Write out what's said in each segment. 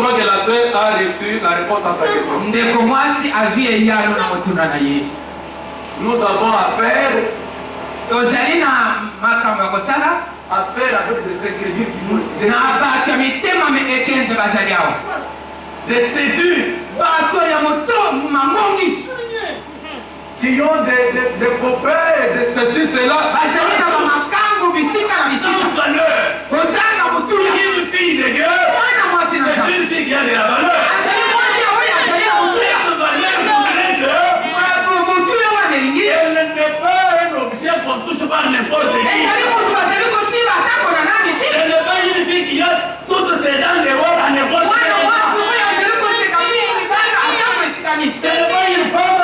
crois que la soeur a reçu la réponse à sa question. Nous avons affaire avec des ingrédients qui sont des têtus qui ont des copains et des ceci, cela. Une fille de Dieu, c'est une fille qui a de la valeur. Elle n'est pas un objet qu'on touche par n'importe qui. Elle n'est pas une fille qui a toutes ses dents dehors à n'importe qui. Ce n'est pas une femme.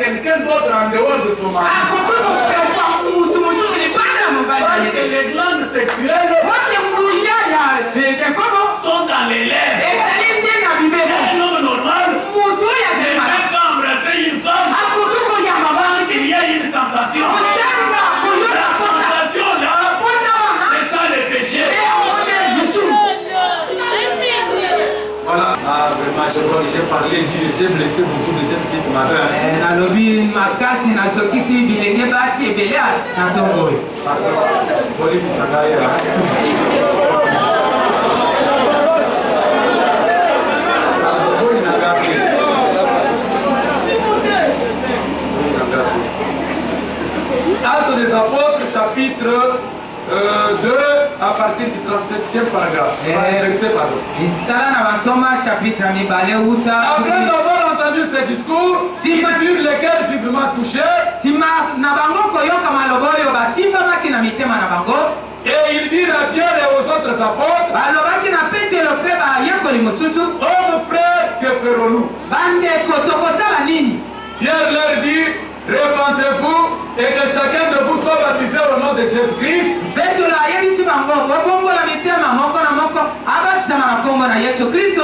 Quelqu'un d'autre en dehors de son mari. Les glandes sexuelles sont dans les lèvres. Un homme normal ne peut pas embrasser une femme qu'il y a une sensation. La sensation là, c'est ça le péché. Voilà, vraiment, j'ai parlé, j'ai blessé beaucoup de jeunes filles ce matin. Actes des Apôtres, chapitre 2, à partir du 37e paragraphe. Après avoir entendu ce discours, sur lesquels vivement touché, et il dit à Pierre et aux autres apôtres, oh mon frère, que ferons-nous? Pierre leur dit, répentez-vous et que chacun de vous soit baptisé au nom de Jésus-Christ.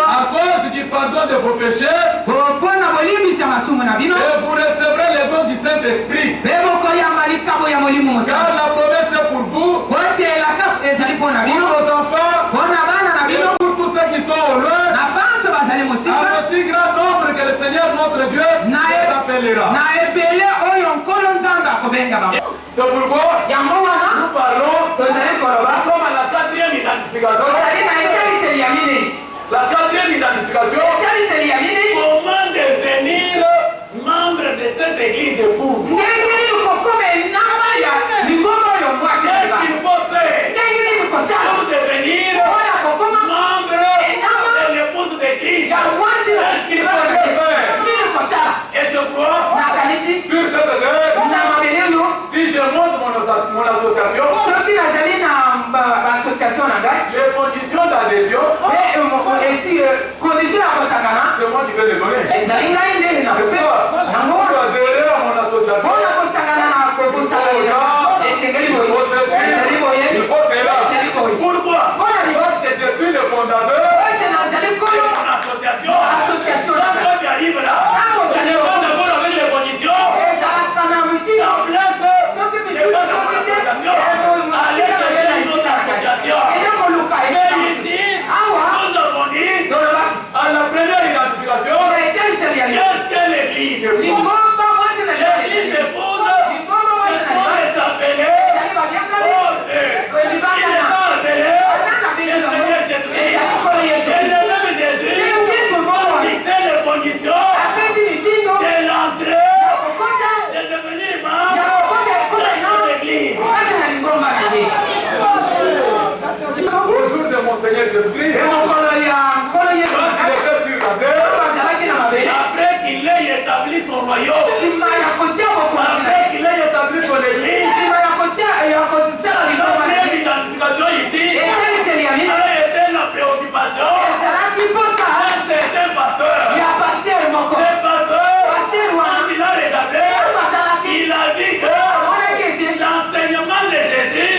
À cause du pardon de vos péchés, et vous recevrez le don du Saint-Esprit. Car la promesse est pour vous, pour vos enfants, et pour tous ceux qui sont au loin, à aussi grand nombre que le Seigneur notre Dieu les appellera. C'est pourquoi nous parlons, nous sommes à la 4e identification. La 4e identification, comment devenir membre de cette église épouse. Qu'est-ce qu'il faut faire pour devenir membre de l'épouse de Christ? Qu'est-ce qu'il faut faire? Et je crois, sur cette terre, si je monte mon association, les conditions d'adhésion, c'est moi qui vais les donner. Pour adhérer à mon association, il faut cela. Pourquoi? Parce que je suis le fondateur de mon association. Quand tu arrives là, tu n'es pas d'accord avec les conditions. En place, les bonnes associations. Allez chercher une autre association. Mais ici, nous avons dit, à la première identification, qu'est-ce que l'église épouse? L'église épouse, ce sont les appelés. Conditions Jésus-Christ, quand il était sur la terre, après qu'il ait établi son royaume, après qu'il ait établi son église, notre identification ici a été la préoccupation d'un certain pasteur. Ce pasteur, quand il a regardé, il a vu que l'enseignement de Jésus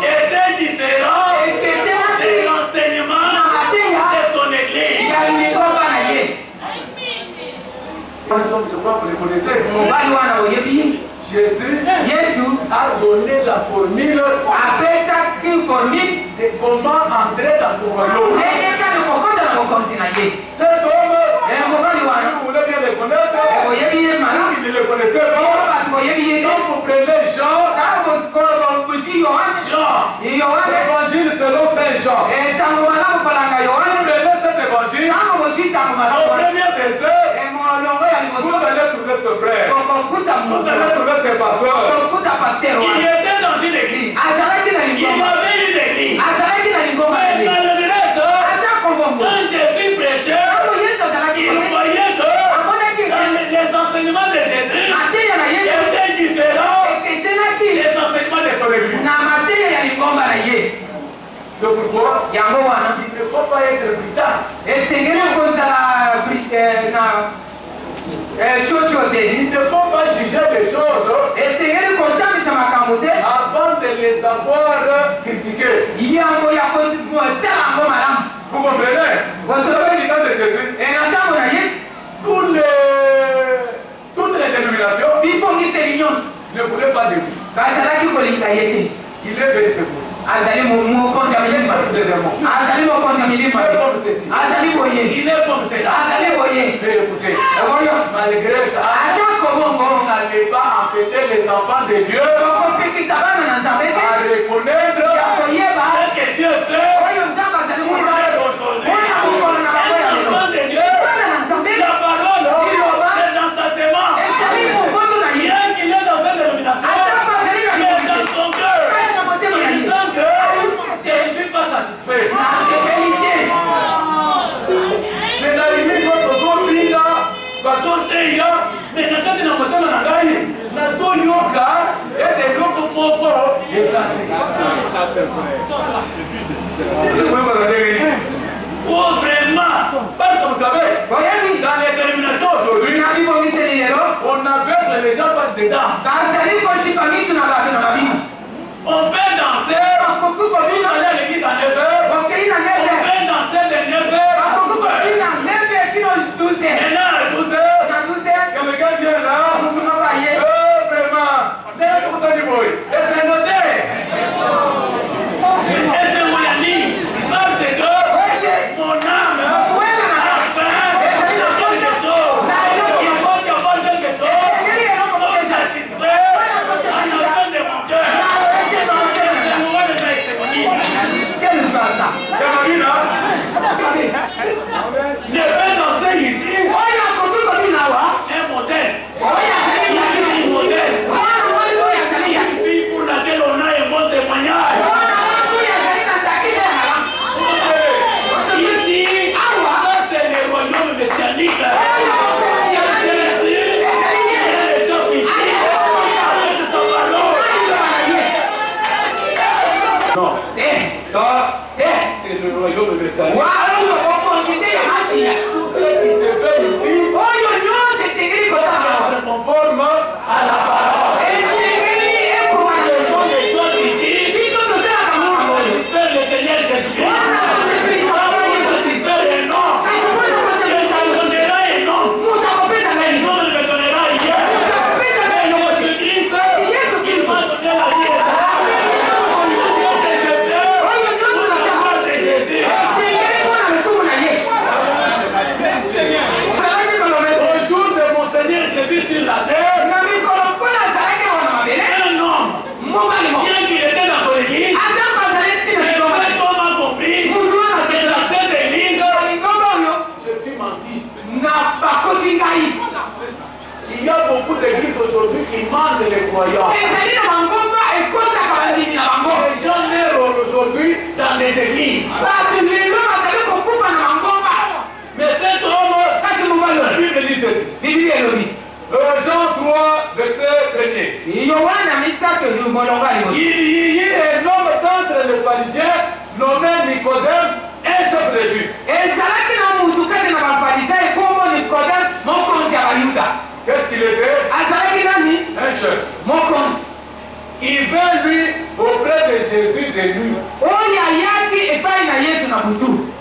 était différent de l'enseignement de son église. Donc, je crois que vous le connaissez. Jésus a donné la formule de comment entrer dans son royaume. Cet homme, si vous voulez bien le connaître, vous ne le connaissez pas, quand vous prenez Jean, l'évangile selon Saint Jean, vous prenez cet évangile, au premier verset, vous allez trouver ce frère, vous allez trouver ce pasteur, il était dans une église, il avait une église, mais malgré ça, quand Jésus prêchait, il voyait que les enseignements de Jésus étaient différents des enseignements de son église. C'est pourquoi il ne faut pas être brutal. Il ne faut pas juger les choses avant de les avoir critiquées. Vous comprenez? C'est le temps de Jésus. Toutes les dénominations ne voulaient pas de lui. Il est venu se vous. Il est chef de démons. Il est comme ceci. Il est comme cela. Mais écoutez, malgré ça, on n'allait pas empêcher les enfants de Dieu à reconnaître ce que Dieu fait pour leur aujourd'hui. Un enfant de Dieu, la parole, c'est dans sa sémence. Bien qu'il est dans une dénomination, il est dans son cœur. Il sent que je ne suis pas satisfait. Mais dans l'église, aujourd'hui, parce qu'on est là, mais quand on est dans le monde, la soyoka est un peu comme mon corps. Oh, vraiment. Parce que vous savez, dans les dénominations aujourd'hui, on avait les gens par des danses. On peut danser, on peut aller à l'église à 9h, on peut danser de 9h à 12h. Maintenant à 12h, quelqu'un vient là, vraiment, c'est pour toi du bruit. Et c'est noté. Et c'est mon ami, parce que mon âme a faim de quelque chose. Il faut qu'il y ait quelque chose pour satisfaire à la fin de mon cœur. Ne peut danser ici un modèle. Il un modèle. Une fille pour laquelle on a un bon témoignage. Ici, ça c'est le royaume messianique. Jésus, il y a des choses ici. Avec sa parole. Non. Ça, c'est le royaume messianique. Tout ce qui se fait ici, on est conforme à la parole. Ce sont les choses ici qui satisfaire le Seigneur Jésus-Christ. Satisfaire les noms. Je donnera un nom. Le nom me donnera hier. Mais Jésus-Christ, il m'a donné la vie. Au jour de mon Seigneur Jésus sur la terre, un homme, bien qu'il était dans son église, mais comme on a compris, c'est dans cette église, je suis menti. Il y a beaucoup d'églises aujourd'hui qui mentent les croyants. Les gens meurent aujourd'hui dans des églises. premier. Il y a un homme d'entre les pharisiens nommé Nicodème, un chef de Juifs. Qu'est-ce qu'il était? Un chef. Il vint lui auprès de Jésus de nuit.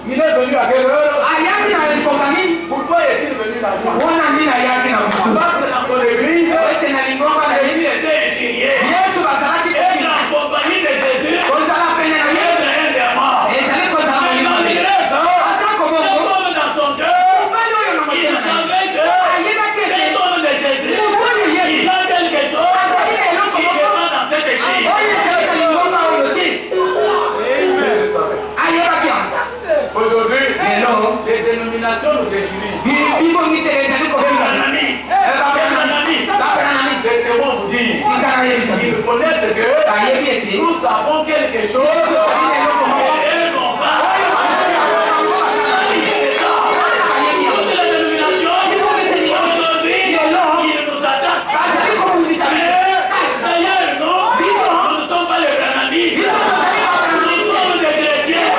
Il est venu à quelle heure? Pourquoi est-il venu la nuit? Parce que dans son église, Jésus était injurié. Et en compagnie de Jésus, il est un des morts. Mais malgré ça, cet homme dans son cœur, il savait que cet homme de Jésus, il a quelque chose qui demande dans cette église. Aujourd'hui, les dénominations nous injurient. Laissez-moi vous dire, ils connaissent que nous avons quelque chose et eux n'ont pas. Toutes les dénominations, aujourd'hui, ils nous attaquent. Mais d'ailleurs, nous ne sommes pas les brananistes. Nous sommes des chrétiens.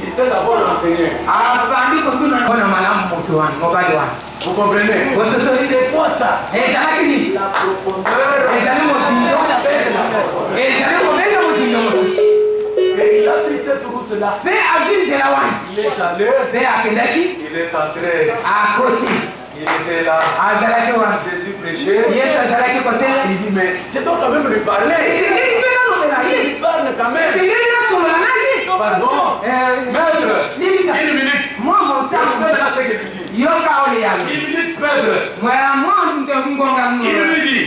Il sait d'abord enseigner. Vous comprenez? C'est quoi ça? La profondeur. Et il a pris cette route-là. Il est allé. Il est entré. Il était là. Jésus prêchait. Il dit, mais je dois quand même lui parler. Il parle quand même. Pardon. Maître, une minute. Moi, mon temps. Une minute, maître. Il lui dit.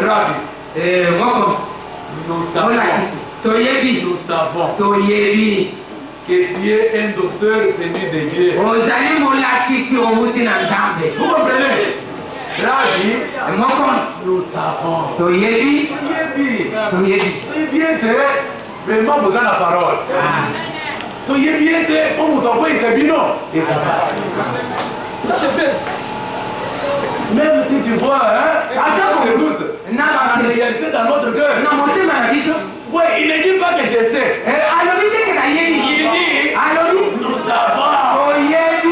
Rabbi. Nous savons que tu es un docteur venu de Dieu. Vous comprenez? Rabbi, nous savons. Tu es bien, vraiment besoin de la parole. Tu es bien, on vous t'envoie ici, bino. Même si tu vois, le doute, en réalité dans notre cœur. Oui, il ne dit pas que je sais. Il dit, nous savons.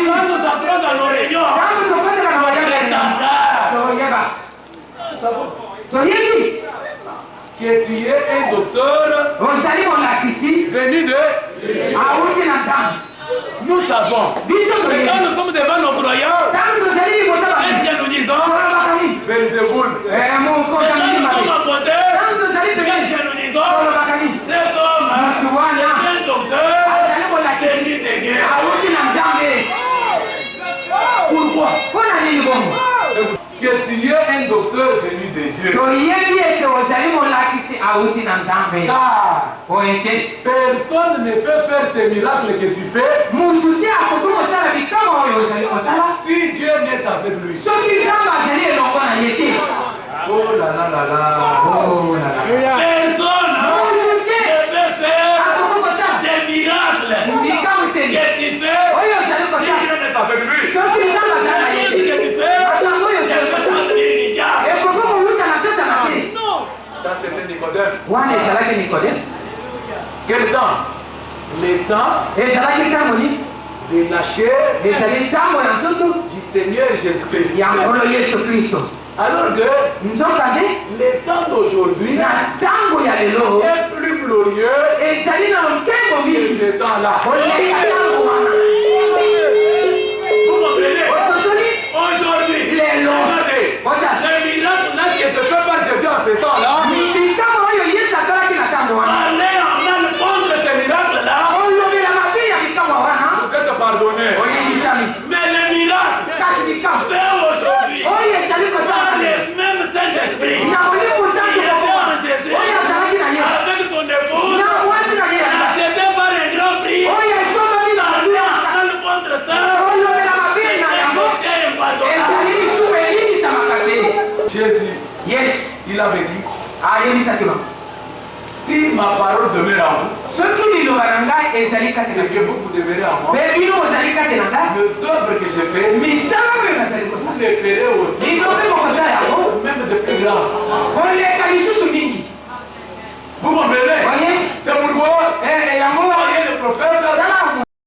Quand nous entrons dans nos réunions, que tu es un docteur docteur venu de... Nous savons. Mais quand nous sommes devant nos croyants, qu'est-ce que nous disons? Belzéboul. Quand nous sommes apôtres, qu'est-ce que nous disons? Cet homme est un docteur venu de guerre. Pourquoi? Que tu es un docteur venu de Dieu. Car personne ne peut faire ces miracles que tu fais si Dieu n'est avec lui. Oh là là là là. Personne ne peut faire des miracles que tu fais si Dieu n'est avec lui. Ce que tu fais, ça c'était Nicodème. Quel temps? Le temps de la chair du Seigneur Jésus-Christ. Alors que le temps d'aujourd'hui est plus glorieux que ce temps-là. Vous comprenez? Aujourd'hui, regardez, le miracle là qui était fait par Jésus en ce temps-là, allez en mal contre ces miracles-là, vous êtes pardonnés. Mais les miracles faits aujourd'hui par le même Saint-Esprit qui était en Jésus avec son épouse, acheté par un grand prix, allez en mal contre ça, c'était moché et pardonnable. Jésus, il avait dit, si ma parole demeure en vous, et que vous demeurez en moi, les œuvres que je fais, vous les ferez aussi, même de plus grands. Vous comprenez? C'est pourquoi vous voyez le prophète